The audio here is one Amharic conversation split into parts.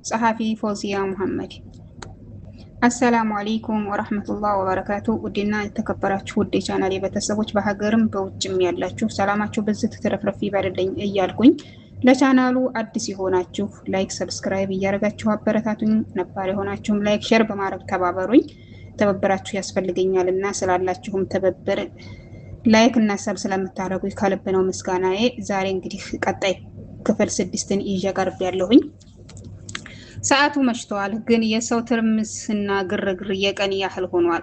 ጸሐፊ ፎዚያ መሐመድ። አሰላሙ አለይኩም ወራህመቱላሂ ወበረካቱ። ውድና የተከበራችሁ ውድ የቻናሌ ቤተሰቦች በሀገርም በውጭም ያላችሁ ሰላማችሁ በዚህ ተረፍረፍ ይበልልኝ እያልኩኝ ለቻናሉ አዲስ የሆናችሁ ላይክ፣ ሰብስክራይብ እያደረጋችሁ አበረታቱኝ። ነባር የሆናችሁም ላይክ፣ ሼር በማድረግ ተባበሩኝ። ተበበራችሁ ያስፈልገኛልና ስላላችሁም ተበበር ላይክ እና ሰብ ስለምታደርጉኝ ከልብ ነው ምስጋናዬ። ዛሬ እንግዲህ ቀጣይ ክፍል 6ን ይዤ ቀርብ ያለሁኝ። ሰዓቱ መሽቷል፣ ግን የሰው ትርምስና ግርግር የቀን ያህል ሆኗል።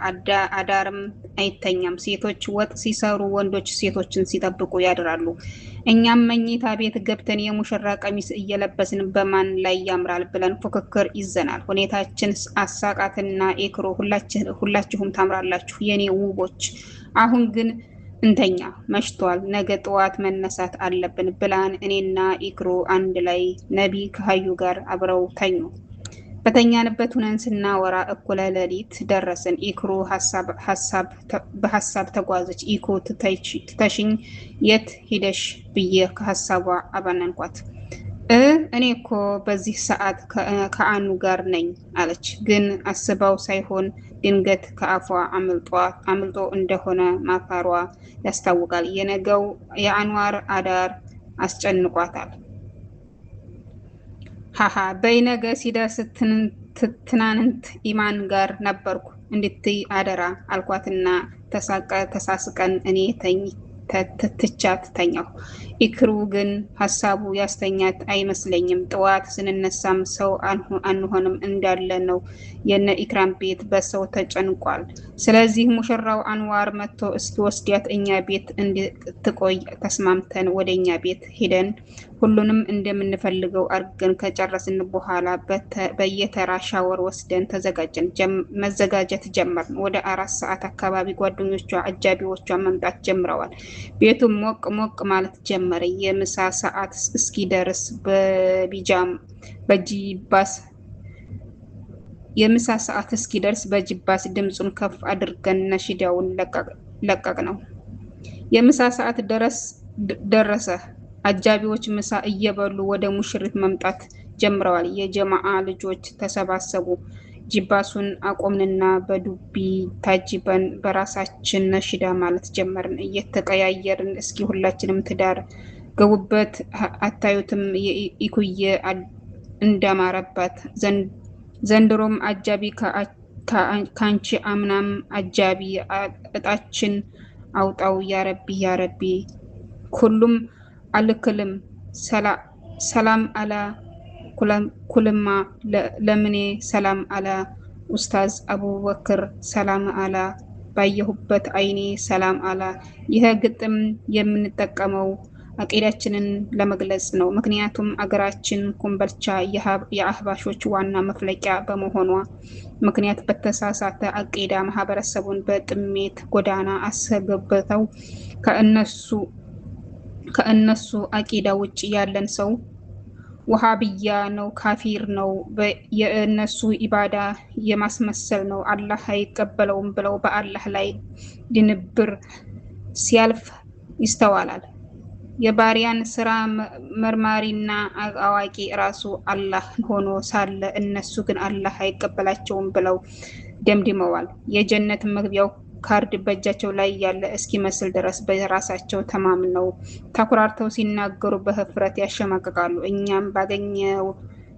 አዳርም አይተኛም። ሴቶች ወጥ ሲሰሩ፣ ወንዶች ሴቶችን ሲጠብቁ ያድራሉ። እኛም መኝታ ቤት ገብተን የሙሽራ ቀሚስ እየለበስን በማን ላይ ያምራል ብለን ፉክክር ይዘናል። ሁኔታችን አሳቃትና ኤክሮ ሁላችሁም ታምራላችሁ የኔ ውቦች። አሁን ግን እንተኛ፣ መሽቷል፣ ነገ ጠዋት መነሳት አለብን ብላን እኔና ኢክሩ አንድ ላይ ነቢ ከሀዩ ጋር አብረው ተኙ። በተኛንበት ሁነን ስናወራ እኩለ ሌሊት ደረስን። ኢክሩ በሀሳብ ተጓዘች። ኢኮ ትተሽኝ የት ሂደሽ ብዬ ከሀሳቧ አባነንኳት። እኔ እኮ በዚህ ሰዓት ከአኑ ጋር ነኝ አለች። ግን አስባው ሳይሆን ድንገት ከአፏ አምልጦ እንደሆነ ማፋሯ ያስታውቃል። የነገው የአንዋር አዳር አስጨንቋታል። ሃሃ በይ ነገ ሲደርስ ትናንት ኢማን ጋር ነበርኩ እንድትይ አደራ አልኳትና ተሳስቀን እኔ ትቻት ተኛሁ። ኢክሩ ግን ሀሳቡ ያስተኛት አይመስለኝም። ጠዋት ስንነሳም ሰው አንሆንም እንዳለ ነው። የነ ኢክራም ቤት በሰው ተጨንቋል። ስለዚህ ሙሽራው አንዋር መጥቶ እስኪወስዳት እኛ ቤት እንድትቆይ ተስማምተን ወደ እኛ ቤት ሄደን ሁሉንም እንደምንፈልገው አድርገን ከጨረስን በኋላ በየተራ ሻወር ወስደን መዘጋጀት ጀመርን። ወደ 4 ሰዓት አካባቢ ጓደኞቿ አጃቢዎቿ መምጣት ጀምረዋል። ቤቱም ሞቅ ሞቅ ማለት ጀመረ። የምሳ ሰዓት እስኪደርስ በጂባስ ድምፁን ከፍ አድርገን ነሽዳውን ለቀቅ ነው። የምሳ ሰዓት ደረሰ። አጃቢዎች ምሳ እየበሉ ወደ ሙሽሪት መምጣት ጀምረዋል። የጀማዓ ልጆች ተሰባሰቡ። ጂባሱን አቆምንና በዱቢ ታጅበን በራሳችን ነሽዳ ማለት ጀመርን። እየተቀያየርን እስኪ ሁላችንም ትዳር ገቡበት አታዩትም ኢኩዬ እንዳማረባት ዘንድሮም አጃቢ ካንቺ አምናም አጃቢ እጣችን አውጣው ያረቢ ሁሉም አልክልም ሰላም አላ ኩልማ ለምኔ ሰላም አላ ኡስታዝ አቡበክር ሰላም አላ ባየሁበት አይኔ ሰላም አላ። ይህ ግጥም የምንጠቀመው አቂዳችንን ለመግለጽ ነው። ምክንያቱም አገራችን ኮምቦልቻ የአህባሾች ዋና መፍለቂያ በመሆኗ ምክንያት በተሳሳተ አቂዳ ማህበረሰቡን በጥሜት ጎዳና አስገብተው ከእነሱ አቂዳ ውጭ ያለን ሰው ወሃብያ ነው፣ ካፊር ነው፣ የእነሱ ኢባዳ የማስመሰል ነው፣ አላህ አይቀበለውም ብለው በአላህ ላይ ድንብር ሲያልፍ ይስተዋላል። የባሪያን ስራ መርማሪና አዋቂ ራሱ አላህ ሆኖ ሳለ እነሱ ግን አላህ አይቀበላቸውም ብለው ደምድመዋል። የጀነት መግቢያው ካርድ በእጃቸው ላይ ያለ እስኪመስል ድረስ በራሳቸው ተማምነው ተኩራርተው ሲናገሩ በህፍረት ያሸማቅቃሉ። እኛም ባገኘው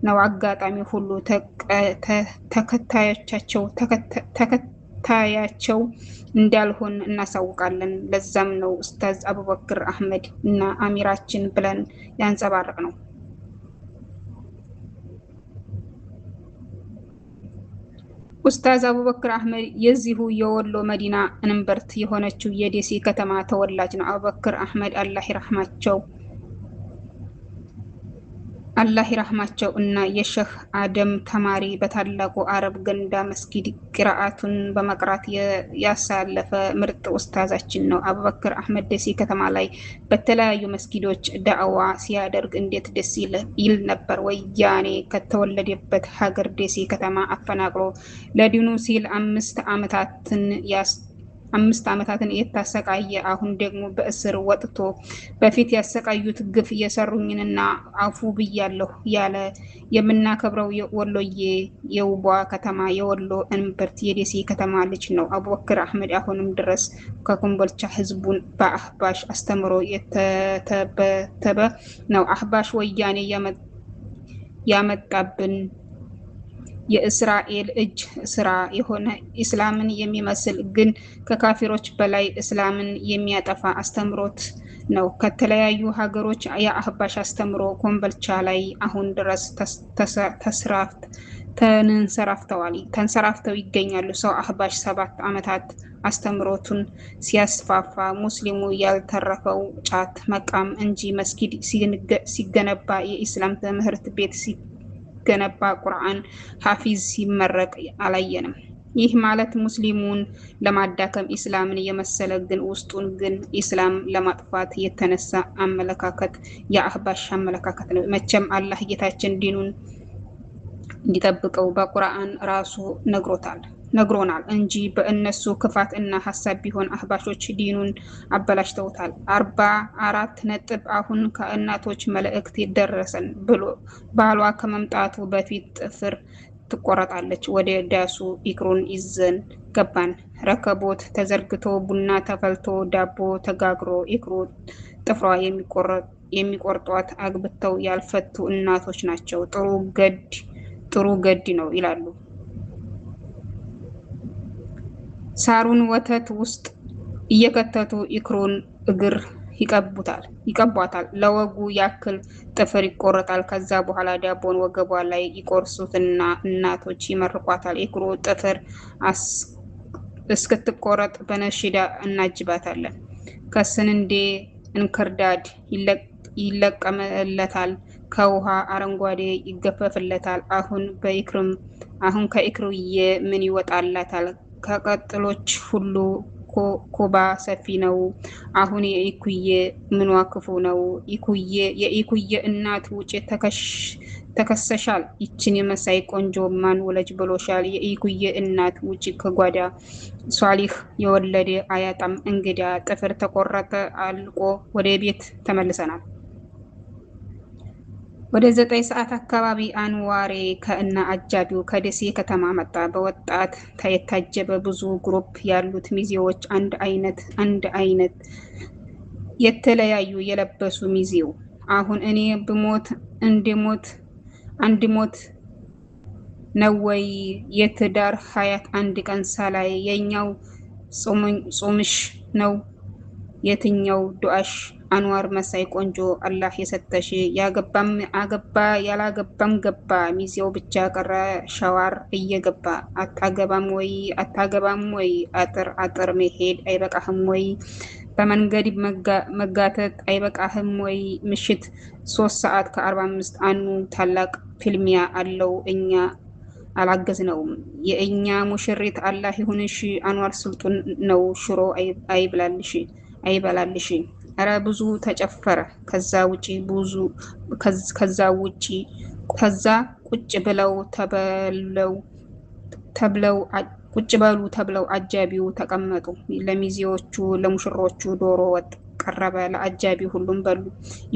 ነው አጋጣሚ ሁሉ ተከታያቸው እንዳልሆን እናሳውቃለን። ለዛም ነው ኡስታዝ አቡበክር አህመድ እና አሚራችን ብለን ያንጸባረቅ ነው። ኡስታዝ አቡበክር አህመድ የዚሁ የወሎ መዲና እንበርት የሆነችው የደሴ ከተማ ተወላጅ ነው። አቡበክር አህመድ አላህ ይራህማቸው እና የሼህ አደም ተማሪ በታላቁ አረብ ገንዳ መስጊድ ቂራአቱን በመቅራት ያሳለፈ ምርጥ ኡስታዛችን ነው። አቡበክር አህመድ ደሴ ከተማ ላይ በተለያዩ መስጊዶች ዳዕዋ ሲያደርግ እንዴት ደስ ይል ነበር። ወያኔ ከተወለደበት ሀገር ደሴ ከተማ አፈናቅሎ ለዲኑ ሲል 5 ዓመታትን 5 ዓመታትን የታሰቃየ አሁን ደግሞ በእስር ወጥቶ በፊት ያሰቃዩት ግፍ እየሰሩኝንና አፉ ብያለሁ ያለ የምናከብረው ወሎዬ የውቧ ከተማ የወሎ እምብርት የደሴ ከተማ ልጅ ነው አቡበክር አህመድ አሁንም ድረስ ከኮምቦልቻ ህዝቡን በአህባሽ አስተምሮ የተተበተበ ነው። አህባሽ ወያኔ ያመጣብን የእስራኤል እጅ ስራ የሆነ እስላምን የሚመስል ግን ከካፊሮች በላይ እስላምን የሚያጠፋ አስተምሮት ነው። ከተለያዩ ሀገሮች የአህባሽ አስተምሮ ኮምቦልቻ ላይ አሁን ድረስ ተንሰራፍተው ይገኛሉ። ሰው አህባሽ 7 ዓመታት አስተምሮቱን ሲያስፋፋ ሙስሊሙ ያልተረፈው ጫት መቃም እንጂ መስጊድ ሲገነባ የኢስላም ትምህርት ቤት ገነባ ቁርአን ሐፊዝ ሲመረቅ አላየንም። ይህ ማለት ሙስሊሙን ለማዳከም ኢስላምን የመሰለ ግን ውስጡን ግን ኢስላም ለማጥፋት የተነሳ አመለካከት የአህባሽ አመለካከት ነው። መቼም አላህ ጌታችን ዲኑን እንዲጠብቀው በቁርአን ራሱ ነግሮናል እንጂ በእነሱ ክፋት እና ሐሳብ ቢሆን አህባሾች ዲኑን አበላሽተውታል። 44 ነጥብ አሁን ከእናቶች መልእክት ይደረሰን ብሎ ባሏ ከመምጣቱ በፊት ጥፍር ትቆረጣለች። ወደ ዳሱ ኢክሩን ይዘን ገባን። ረከቦት ተዘርግቶ ቡና ተፈልቶ ዳቦ ተጋግሮ ኢክሩ ጥፍሯ የሚቆርጧት አግብተው ያልፈቱ እናቶች ናቸው። ጥሩ ገድ ነው ይላሉ። ሳሩን ወተት ውስጥ እየከተቱ ኢክሩን እግር ይቀቧታል። ለወጉ ያክል ጥፍር ይቆረጣል። ከዛ በኋላ ዳቦን ወገቧ ላይ ይቆርሱትና እናቶች ይመርቋታል። ኢክሩ ጥፍር እስክትቆረጥ በነሽዳ እናጅባታለን። ከስንዴ እንክርዳድ ይለቀምለታል። ከውሃ አረንጓዴ ይገፈፍለታል። አሁን ከኢክሩዬ ምን ይወጣላታል? ከቀጥሎች ሁሉ ኮባ ሰፊ ነው። አሁን የኢኩዬ ምኗ ክፉ ነው? የኢኩዬ እናት ውጭ ተከሰሻል። ይችን የመሳይ ቆንጆ ማን ወለጅ ብሎሻል? የኢኩዬ እናት ውጭ ከጓዳ ሷሊህ የወለደ አያጣም እንግዳ። ጥፍር ተቆረጠ አልቆ ወደ ቤት ተመልሰናል። ወደ 9 ሰዓት አካባቢ አንዋሬ ከእና አጃቢው ከደሴ ከተማ መጣ። በወጣት የታጀበ ብዙ ግሩፕ ያሉት ሚዜዎች አንድ አይነት የተለያዩ የለበሱ ሚዜው አሁን እኔ ብሞት አንድ ሞት ነው ወይ የትዳር ሀያት አንድ ቀን ሳላይ የኛው ጾምሽ ነው የትኛው ዱአሽ? አንዋር መሳይ ቆንጆ አላህ የሰጠሽ ያገባም አገባ ያላገባም ገባ ሚዜው ብቻ ቀረ ሸዋር እየገባ። አታገባም ወይ አጥር መሄድ አይበቃህም ወይ? በመንገድ መጋተት አይበቃህም ወይ? ምሽት 3 ሰዓት ከ45 አኑ ታላቅ ፊልሚያ አለው እኛ አላገዝነውም። የእኛ ሙሽሪት አላህ ይሁንሽ። አንዋር ስልጡን ነው ሽሮ አይበላልሽ። እረ ብዙ ተጨፈረ። ከዛ ቁጭ በሉ ተብለው አጃቢው ተቀመጡ። ለሚዜዎቹ ለሙሽሮቹ ዶሮ ወጥ ቀረበ። ለአጃቢ ሁሉም በሉ።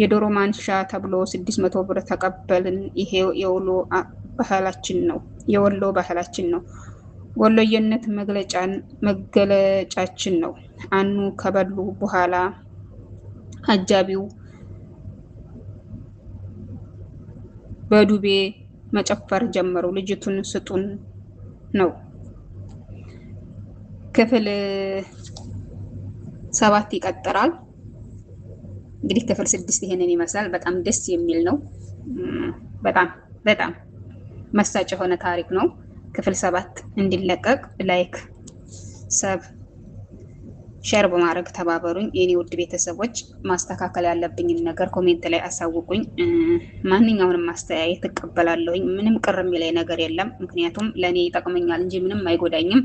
የዶሮ ማንሻ ተብሎ 600 ብር ተቀበልን። ይሄ የወሎ ባህላችን ነው። ወሎየነት መገለጫችን ነው። አኑ ከበሉ በኋላ አጃቢው በዱቤ መጨፈር ጀመሩ። ልጅቱን ስጡን ነው። ክፍል 7 ይቀጥላል። እንግዲህ ክፍል 6 ይሄንን ይመስላል። በጣም ደስ የሚል ነው። በጣም መሳጭ የሆነ ታሪክ ነው። ክፍል 7 እንዲለቀቅ ላይክ፣ ሰብ፣ ሼር በማድረግ ተባበሩኝ። የኔ ውድ ቤተሰቦች ማስተካከል ያለብኝን ነገር ኮሜንት ላይ አሳውቁኝ። ማንኛውንም ማስተያየት እቀበላለሁኝ። ምንም ቅር የሚለኝ ነገር የለም። ምክንያቱም ለኔ ይጠቅመኛል እንጂ ምንም አይጎዳኝም።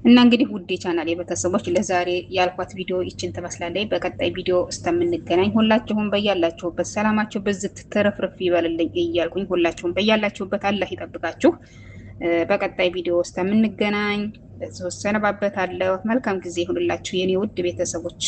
እና እንግዲህ ውድ ቻናሌ ቤተሰቦች ለዛሬ ያልኳት ቪዲዮ ይችን ትመስላለች። በቀጣይ ቪዲዮ እስከምንገናኝ ሁላችሁም በያላችሁበት ሰላማችሁ ብዝት ተረፍርፍ ይበልልኝ እያልኩኝ ሁላችሁም በያላችሁበት አላህ ይጠብቃችሁ። በቀጣይ ቪዲዮ እስከምንገናኝ በዚህ ወሰነባበታለሁ። መልካም ጊዜ ይሁንላችሁ የኔ ውድ ቤተሰቦች።